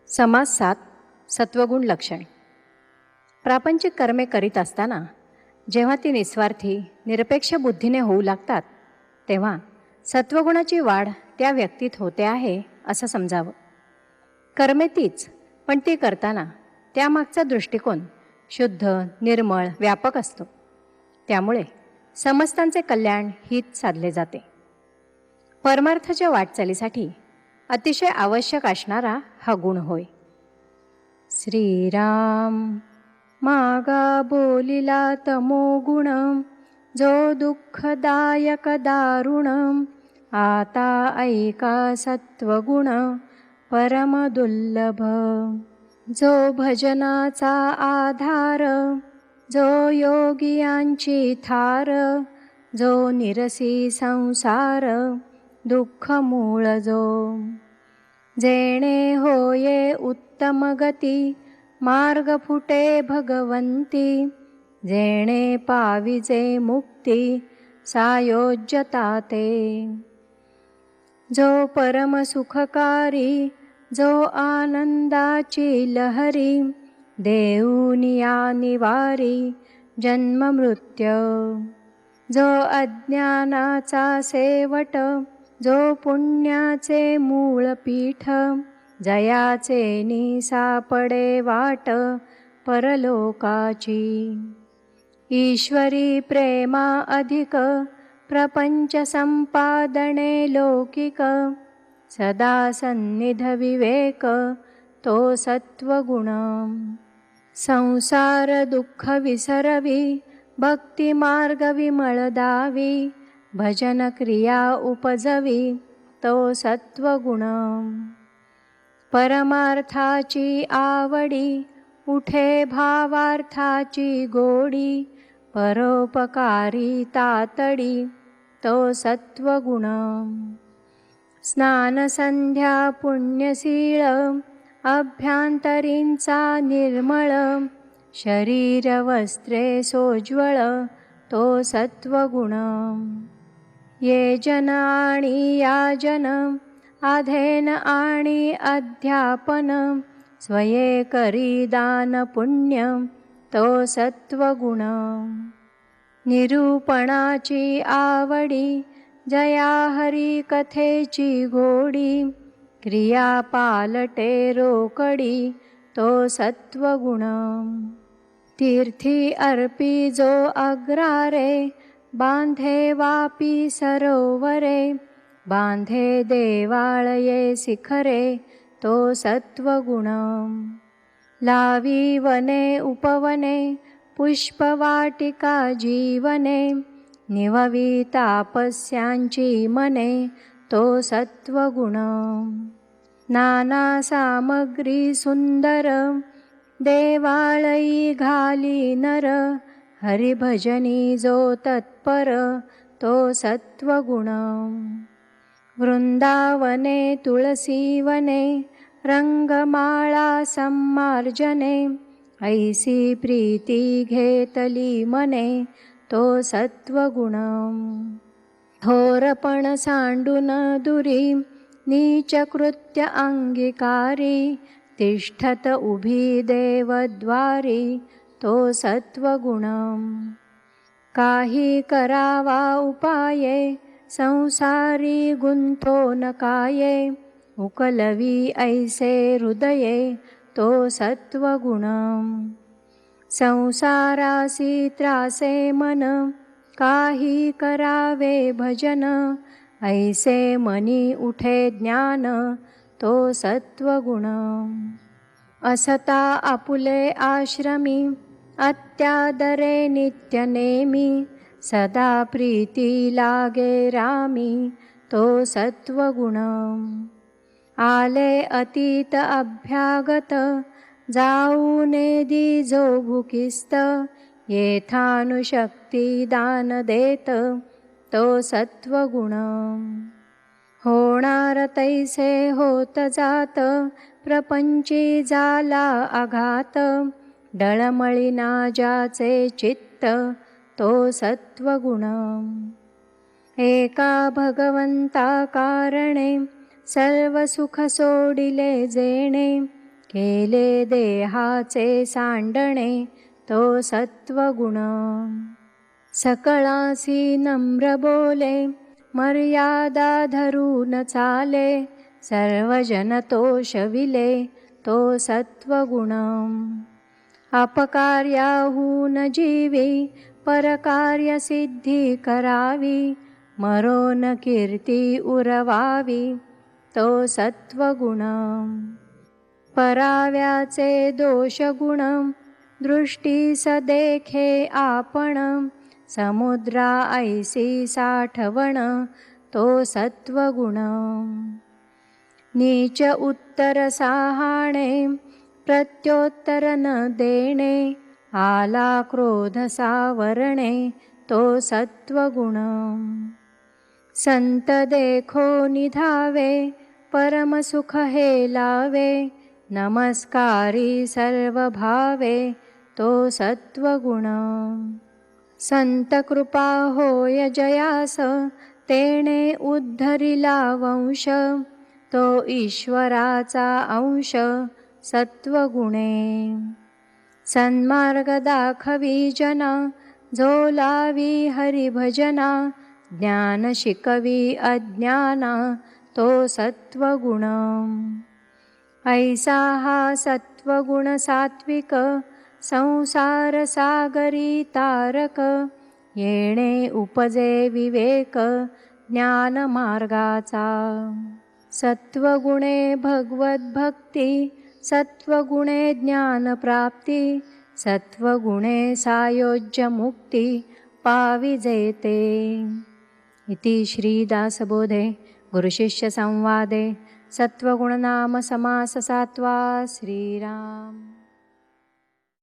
समाज 7 सत्वगुण लक्षण. प्रापंचिक कर्मे करीत असताना जेव्हा ती निस्वार्थी निरपेक्ष बुद्धीने होऊ लागतात तेव्हा सत्वगुणाची वाढ त्या व्यक्तीत होते आहे असं समजावं. कर्मे तीच, पण ती करताना त्यामागचा दृष्टिकोन शुद्ध, निर्मळ, व्यापक असतो. त्यामुळे समस्तांचे कल्याण हित साधले जाते. परमार्थाच्या वाटचालीसाठी अतिशय आवश्यक असणारा हा गुण होय. श्रीराम मागा बोलिला तमोगुण, जो दुःखदायक दारुण, आता ऐका सत्वगुण परमदुर्लभ. जो भजनाचा आधार, जो योगियांची थार, जो निरसी संसार दुःख मूळ जो. जेणे होये उत्तम गती, मार्ग फुटे भगवंती, जेणे पाविजे मुक्ती सायोज्यता ते. जो परम सुखकारी, जो आनंदाची लहरी, देऊनिया निवारी जन्म मृत्यू. जो अज्ञानाचा सेवट, जो पुण्याचे मूळ पीठ, जयाचे सापडे वाट परलोकाची. ईश्वरी प्रेमा अधिक, प्रपंच संपादने लौकिक, सदा सन्निध विवेक तो सत्वगुण. संसार दुःख विसरवी, भक्ती मार्ग विमळ दावी, भजन क्रिया उपजवी तो सत्वगुण. परमार्थाची आवडी, उठे भावार्थाची गोडी, परोपकारी तातडी तो सत्वगुण. स्नान संध्या पुण्यशीळ, अभ्यंतरींचा निर्मळ, शरीर वस्त्रे सोज्वळ तो सत्वगुण. ये जन आणि याजन, अधेन आणि अध्यापन, स्वये करी दान पुण्य तो सत्वगुण. निरूपणाची आवडी, जया हरी कथेची गोडी, क्रिया पालटे रोकडी तो सत्वगुण. तीर्थी अर्पी जो अग्रारे, बांधे वापी सरोवरे, बांधे देवाळये शिखरे तो सत्वगुण. लावी वने उपवने, पुष्पवाटिका जीवने, निववी तापस्यांची मने तो सत्वगुण. नाना सामग्री सुंदर, देवाळई घाली नर, हरिभजनी जो तत्पर तो सत्वगुण. वृंदावने तुळसीवने, रंगमाळा सम्मार्जने, ऐसी प्रीती घेतली मने तो सत्वगुण. थोरपण सांडून दुरी, नीच कृत्य अंगीकारी, तिष्ठत उभी देवद्वारी तो सत्वगुण. काही करावा उपाये, संसारी गुंतो न काये, उकलवी ऐसे हृदये तो सत्वगुण. संसारासी त्रासे मन, काही करावे भजन, ऐसे मनी उठे ज्ञान तो सत्वगुण. असता आपुले आश्रमी, अत्यादरे नित्य नेमी, सदा प्रीती लागे रामी तो सत्वगुण. आले अतीत अभ्यागत, जाऊने दिजो भुकिस्त, येथानुशक्ती दान देत तो सत्वगुण. होणार तैसे होत जात, प्रपंची जाला आघात, डळमळीना ज्याचे चित्त तो सत्वगुण. एका भगवंता कारणे, सर्व सुख सोडिले जेणे, केले देहाचे सांडणे तो सत्वगुण. सकळासी नम्र बोले मर्यादा धरून चाले, सर्वजन तो शविले तो सत्वगुण. अपकार्याहून जीवी परकार्य सिद्धी करावी, मरोन कीर्ती उरवावी तो सत्वगुण. पराव्याचे दोषगुण दृष्टीस देखे आपण, समुद्रा ऐसी साठवण तो सत्वगुण. नीच उत्तर साहाणे प्रत्योत्तर न देणे, आला क्रोध सावरणे तो सत्वगुण. संत देखो निधावे परमसुख हे लावे, नमस्कारी सर्व भावे तो सत्वगुण. संत कृपा होय जयास तेणे उद्धरिला वंश, तो ईश्वराचा अंश सत्वगुणे. सन्मार्ग दाखवी जना जो लावी हरिभजना, ज्ञान शिकवी अज्ञाना तो सत्वगुण. ऐसा हा सत्वगुण सात्विक संसार सागरी तारक, येणे उपजे विवेक ज्ञान मार्गाचा. सत्वगुणे भगवद्भक्ती, सत्वगुणे ज्ञानप्राप्ती, सत्वगुणे सायोज्य मुक्ती पाविजेते. इति श्रीदासबोधे गुरुशिष्य संवादे सत्वगुणनाम समास सात्वा. श्रीराम.